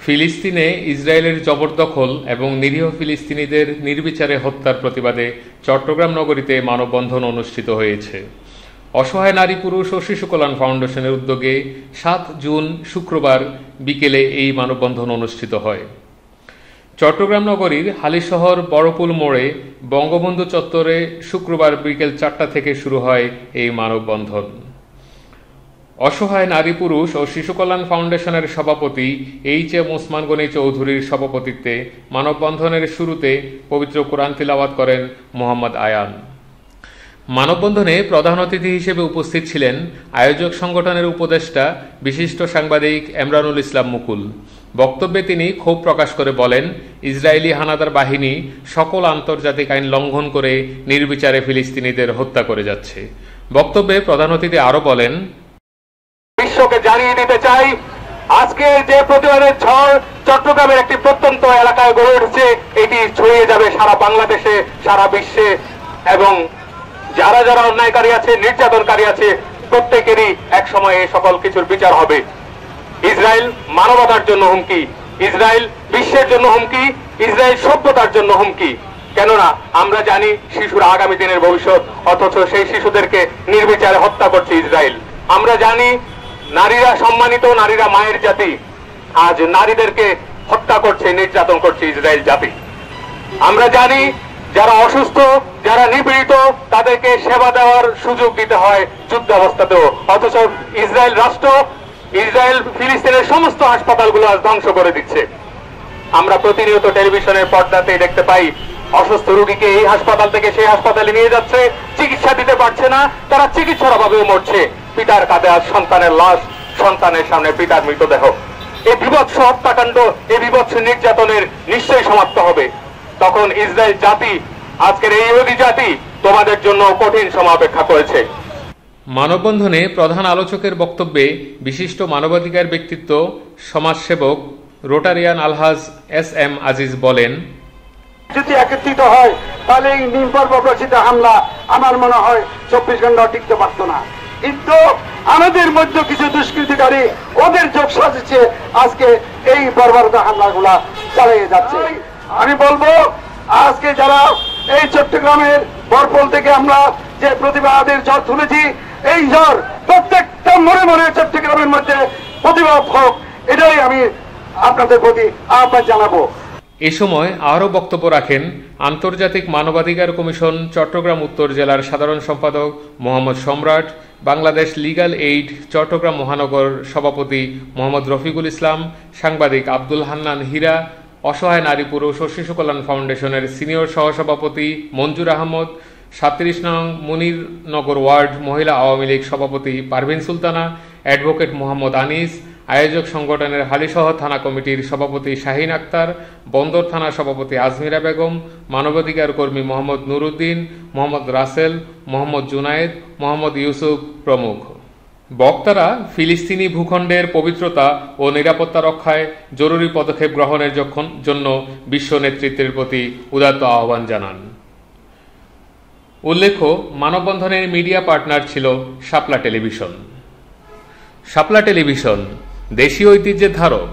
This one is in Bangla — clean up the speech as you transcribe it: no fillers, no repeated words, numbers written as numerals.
ফিলিস্তিনে ইসরায়েলের জবরদখল এবং নিরীহ ফিলিস্তিনিদের নির্বিচারে হত্যার প্রতিবাদে চট্টগ্রাম নগরীতে মানববন্ধন অনুষ্ঠিত হয়েছে। অসহায় নারী পুরুষ ও শিশু কল্যাণ ফাউন্ডেশনের উদ্যোগে 7 জুন শুক্রবার বিকেলে এই মানববন্ধন অনুষ্ঠিত হয়। চট্টগ্রাম নগরীর হালিশহর বড়পুল মোড়ে বঙ্গবন্ধু চত্বরে শুক্রবার বিকেল 4টা থেকে শুরু হয় এই মানববন্ধন। অসহায় নারী পুরুষ ও শিশু কল্যাণ ফাউন্ডেশনের সভাপতি এইচ.এম. ওসমান গনি চৌধুরীর সভাপতিত্বে মানববন্ধনের শুরুতে পবিত্র কোরআন তিলাওয়াত করেন মোহাম্মদ আয়ান। মানববন্ধনে প্রধান অতিথি হিসেবে উপস্থিত ছিলেন আয়োজক সংগঠনের উপদেষ্টা বিশিষ্ট সাংবাদিক এমরানুল ইসলাম মুকুল। বক্তব্যে তিনি ক্ষোভ প্রকাশ করে বলেন, ইসরায়েলি হানাদার বাহিনী সকল আন্তর্জাতিক আইন লঙ্ঘন করে নির্বিচারে ফিলিস্তিনিদের হত্যা করে যাচ্ছে। বক্তব্যে প্রধান অতিথি আরো বলেন, বিশ্বকে জানিয়ে দিতে চাই, আজকে যে প্রতিবাদের ঝড় চট্টগ্রামের একটি প্রত্যন্ত এলাকায় গড়ে উঠেছে, এটি ছড়িয়ে যাবে সারা বাংলাদেশে, সারা বিশ্বে, এবং যারা যারা অন্যায়কারী আছে, নির্যাতনকারী আছে, প্রত্যেকেরই এক সময় এই সকল কিছুর বিচার হবে। ইসরায়েল মানবতার জন্য হুমকি, ইসরায়েল বিশ্বের জন্য হুমকি, ইসরায়েল সভ্যতার জন্য হুমকি। কেননা আমরা জানি শিশুরা আগামী দিনের ভবিষ্যৎ, অথচ সেই শিশুদেরকে নির্বিচারে হত্যা করছে ইসরায়েল। আমরা জানি নারীরা সম্মানিত, নারীরা মায়ের জাতি, আজ নারীদেরকে হত্যা করছে, নির্যাতন করছে ইসরায়েল জাতি। আমরা জানি যারা অসুস্থ, যারা নিপীড়িত, তাদেরকে সেবা দেওয়ার সুযোগ দিতে হয় যুদ্ধাবস্থাতেও, অথচ ইসরায়েল রাষ্ট্র, ইসরায়েল ফিলিস্তিনের সমস্ত হাসপাতালগুলো আজ ধ্বংস করে দিচ্ছে। আমরা প্রতিনিয়ত টেলিভিশনের পর্দাতে দেখতে পাই অসুস্থ রোগীকে এই হাসপাতাল থেকে সেই হাসপাতালে নিয়ে যাচ্ছে, চিকিৎসা দিতে পারছে না, তারা চিকিৎসার অভাবেও মরছে। পিতার কাঁধে আজ সন্তানের লাশ, সন্তানের সামনে পিতার মৃতদেহ। এই বিভৎস হত্যাকাণ্ড, এই বিভৎস নির্যাতনের নিশ্চয়ই সমাপ্ত হবে। তখন ইসরায়েল জাতি, আজকের এই ইহুদি জাতি তোমাদের জন্য কঠিন সময় অপেক্ষা করেছে। মানববন্ধনে প্রধান আলোচকের বক্তব্যে বিশিষ্ট মানবাধিকার ব্যক্তিত্ব সমাজসেবক রোটারিয়ান আলহাজ এস.এম. আজিজ বলেন, যদি একত্রিত হয় তাহলে এই নির্বর্বরচিত হামলা আমার মনে হয় 24 ঘন্টা টিকতে পারত না। কিন্তু আমাদের মধ্যে কিছু দুষ্কৃতিকারী ওদের যোগ সাজিছে আজকে এই বর্বরতা হামলাগুলা চালিয়ে যাচ্ছে। আমি বলবো আজকে যারা এই চট্টগ্রামের বরপল থেকে আমরা যে প্রতিবাদের ঝড় তুলেছি, এই ঝড় প্রত্যেকটা মনে মনে চট্টগ্রামের মধ্যে প্রতিবাদ হোক, এটাই আমি আপনাদের প্রতি আহ্বান জানাবো। এ সময় আরও বক্তব্য রাখেন আন্তর্জাতিক মানবাধিকার কমিশন চট্টগ্রাম উত্তর জেলার সাধারণ সম্পাদক মোহাম্মদ সম্রাট, বাংলাদেশ লিগ্যাল এইড চট্টগ্রাম মহানগর সভাপতি মোহাম্মদ রফিকুল ইসলাম, সাংবাদিক আব্দুল হান্নান হীরা, অসহায় নারী পুরুষ ও শিশু কল্যাণ ফাউন্ডেশনের সিনিয়র সহসভাপতি মঞ্জুর আহমদ, 37 নং মুনিরনগর ওয়ার্ড মহিলা আওয়ামী লীগ সভাপতি পারভিন সুলতানা, অ্যাডভোকেট মোহাম্মদ আনিস, আয়োজক সংগঠনের হালিশহর থানা কমিটির সভাপতি শাহিন আক্তার, বন্দর থানা সভাপতি আজমিরা বেগম, মানবাধিকার কর্মী মোহাম্মদ নুরুদ্দিন, মোহাম্মদ রাসেল, মোহাম্মদ জুনায়েদ, মোহাম্মদ ইউসুফ প্রমুখ। বক্তারা ফিলিস্তিনি ভূখণ্ডের পবিত্রতা ও নিরাপত্তা রক্ষায় জরুরি পদক্ষেপ গ্রহণের জন্য বিশ্ব নেতৃত্বের প্রতি উদাত্ত আহ্বান জানান। উল্লেখ্য, মানববন্ধনের মিডিয়া পার্টনার ছিল শাপলা টেলিভিশন। শাপলা টেলিভিশন দেশীয় ঐতিহ্যের ধারক।